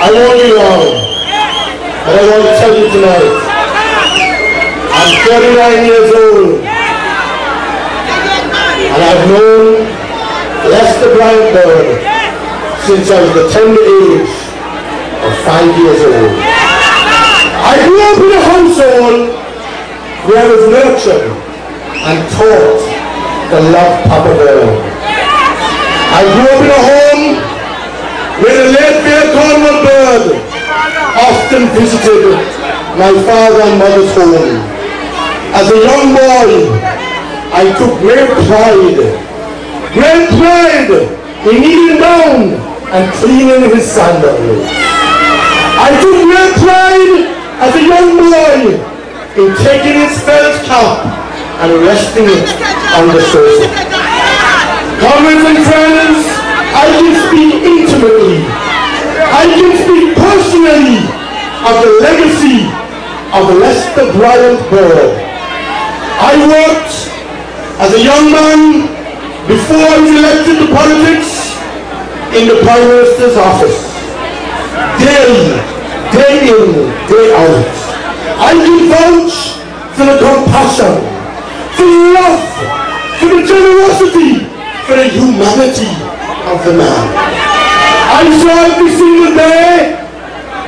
I won't be long, but I want to tell you tonight, I'm 39 years old, and I've known LesterBird since I was the tender age of 5 years old. I grew up in a household where I was nurtured and taught to love Papa Bird. I grew up in a home where the late Bird often visited my father and mother's home. As a young boy, I took great pride in kneeling down and cleaning his sandals. I took great pride as a young boy in taking his felt cap and resting it on the sofa. Comrades and friends, I can speak intimately, I can speak personally of the legacy of LesterBird. I worked as a young man before I was elected to politics in the Prime Minister's office. Day in, day out. I can vouch for the compassion, for the love, for the generosity, for the humanity of the man. I saw every single day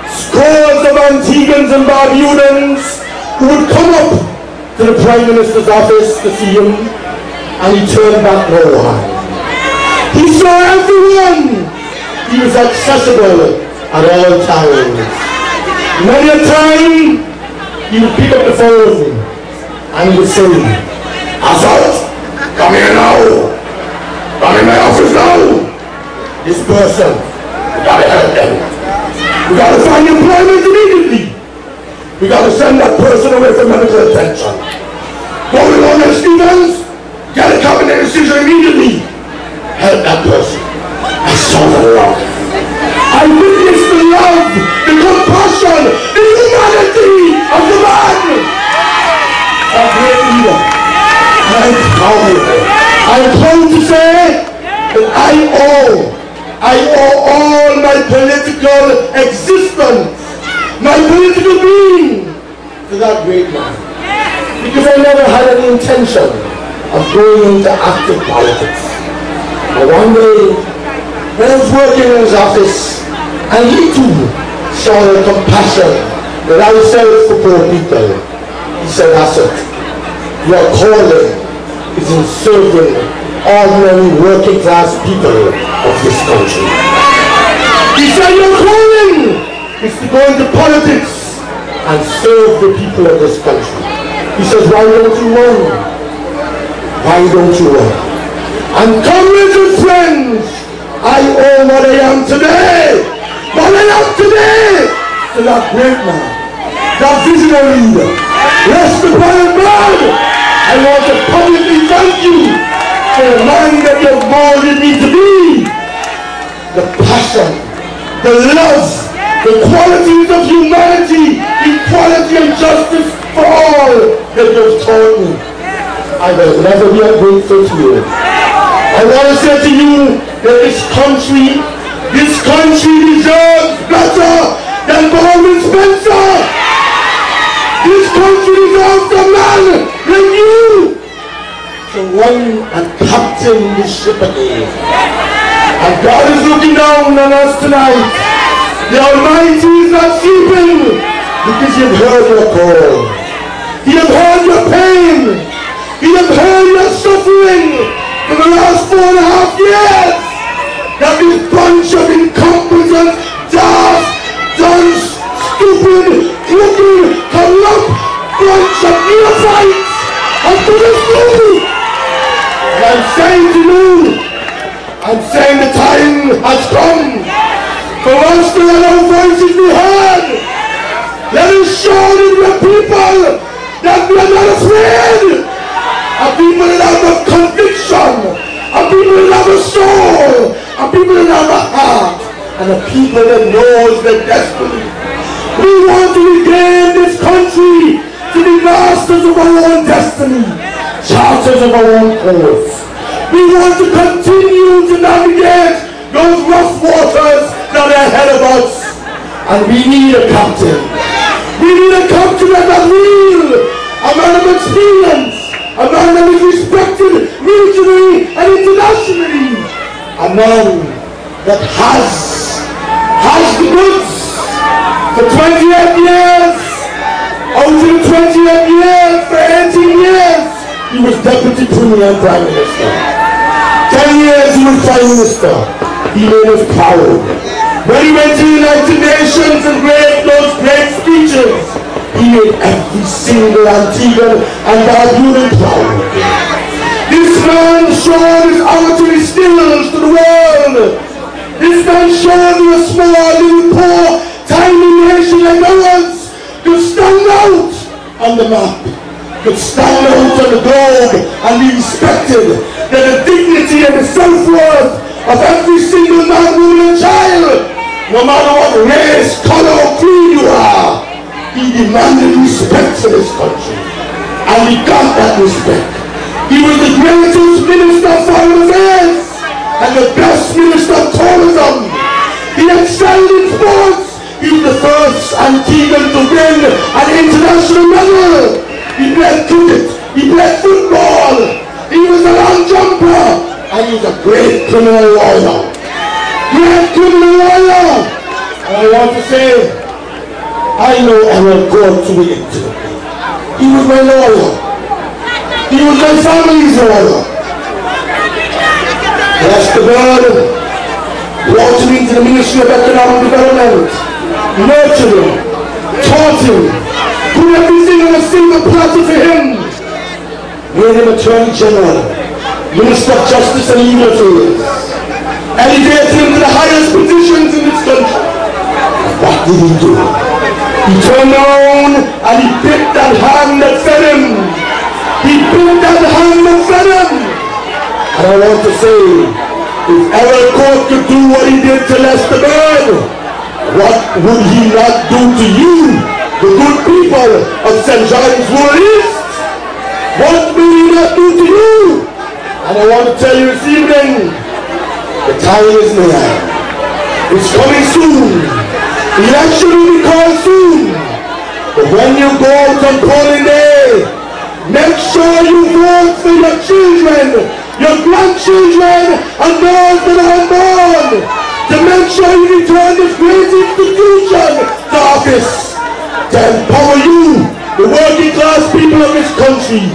scores of Antiguans and Barbudans who would come up to the Prime Minister's office to see him, and he turned back no one. He saw everyone. He was accessible at all times. Many a time, he would pick up the phone and he would say, "Assault, come here now. Come in my office now. This person, we gotta help them. We gotta find employment immediately. We gotta send that person away for medical attention. Go along there, Stevens, get a cabinet decision immediately. Help that person." I saw the love. I witnessed the love, the compassion, the humanity of the man. A great leader. I'm proud to say that I owe all my political existence, my political being, to that great man. Because I never had any intention of going into active politics. But one day, when I was working in his office, and he too saw the compassion that I felt for poor people, he said, "Asset, your calling is in serving ordinary working class people of this country." He said, "Your calling is to go into politics and serve the people of this country." He says, "Why don't you run? Why don't you run?" And comrades and friends, I owe what I am today, to that great man, that visionary leader, LesterBird. I want to publicly thank you for the man that you've molded me to be. The passion, the love, the qualities of humanity, equality and justice for all that you've taught me. I will never be ungrateful to you. I want to say to you that this country deserves better than Baldwin Spencer. This country deserves a man like you to run and captain this ship again. And God is looking down on us tonight. The Almighty is not sleeping because you've heard your call. He has heard your pain. He has heard your suffering for the last 4.5 years. That this bunch of incompetent, daft, dunce, stupid, crooked, corrupt bunch of neophytes have put us through. And I'm saying to you, the time has come for us to let our voices be heard. Let us show the people that we are not afraid. A people that have a conviction, a people that have a soul, a people that have a heart, and a people that knows their destiny. We want to regain this country to be masters of our own destiny, charters of our own course. We want to continue to navigate those rough waters that are ahead of us. And we need a captain. We need a captain that's real, a man of experience, a man that is respected regionally and internationally, a man that has the goods. For 28 years, out of the 28 years, for 18 years, he was Deputy Premier and Prime Minister. 10 years he was Prime Minister. He made us proud. When he went to the United Nations and gave those great speeches, he made every single Antiguan and Barbudan proud. This man showed his oratory skills to the world. This man showed you a small, little, poor, tiny nation like ours could stand out on the map, could stand out on the globe and be respected. That the dignity and the self-worth of every single man, woman, and child, no matter what race, color, or creed you are, he demanded respect for this country. And he got that respect. He was the greatest minister of foreign affairs and the best minister of tourism. He excelled in sports. He was the first Antiguan to win an international medal. He played cricket. He played football. He was a long jumper. And he was a great criminal lawyer. Great criminal lawyer. And I want to say, I know I will go to it intimately. He was my lawyer. He was my family's lawyer. LesterBird brought him into the Ministry of Economic Development, nurtured him, taught him, put everything on a single platter for him, made him Attorney General, Minister of Justice and Human Affairs, elevated him to the highest positions in this country. What did he do? He turned around and he picked that hand that fed him. He picked that hand that fed him. And I want to say, if ever court could do what he did to LesterBird, what would he not do to you, the good people of St. John's Wood East? What will he not do to you? And I want to tell you this evening, the time is near. It's coming soon. Election will be called soon. But when you go out on polling day, make sure you vote for your children, your grandchildren, and those that are unborn, to make sure you return this great institution to office, to empower you, the working class people of this country,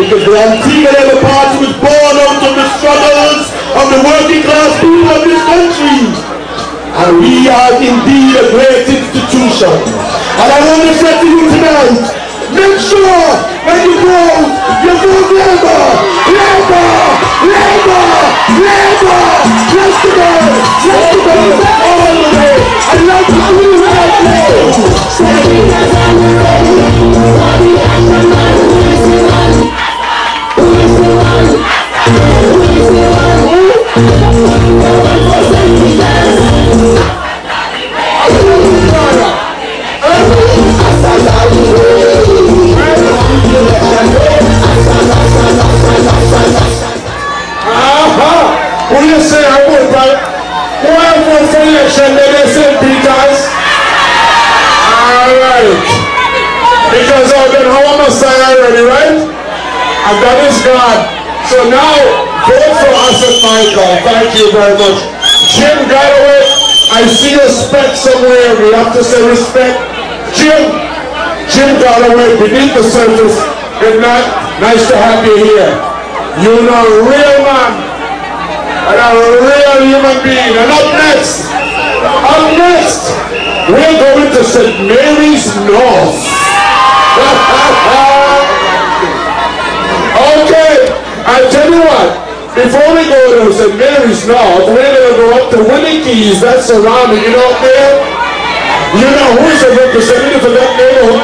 because the Antigua Labour Party was born out of the struggles of the working class people of this country. And we are indeed a great institution. And I want to say to you tonight, make sure when you vote, you vote Labour, Labour, Labour, Labour, LesterBird, LesterBird, all the way. I love to see you right What do you say about that? Who have voted for election in St. Peter's? Alright. Because I've been home Messiah already, right? And that is God. So now, vote for us at Michael. Thank you very much. Jim Galloway, I see a spec somewhere. We have to say respect. Jim Galloway, beneath the surface. Good night. Nice to have you here. You're a real man. And a real human being. And up next, we're going to St. Mary's North. Okay, I'll tell you what, before we go to St. Mary's North, we're going to go up to Winnickeys, that's surrounding, you know up there? You know who is a representative of that neighborhood?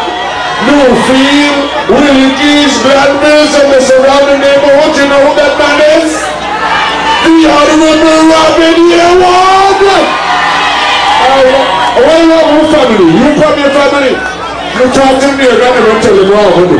Newfield, Winnickeys, Gladmills, and the surrounding neighborhood, you know who that man is? The Honorable Robin Yearwood! Well, who family? You from your family? You talk to me, I'm going to tell you wrong,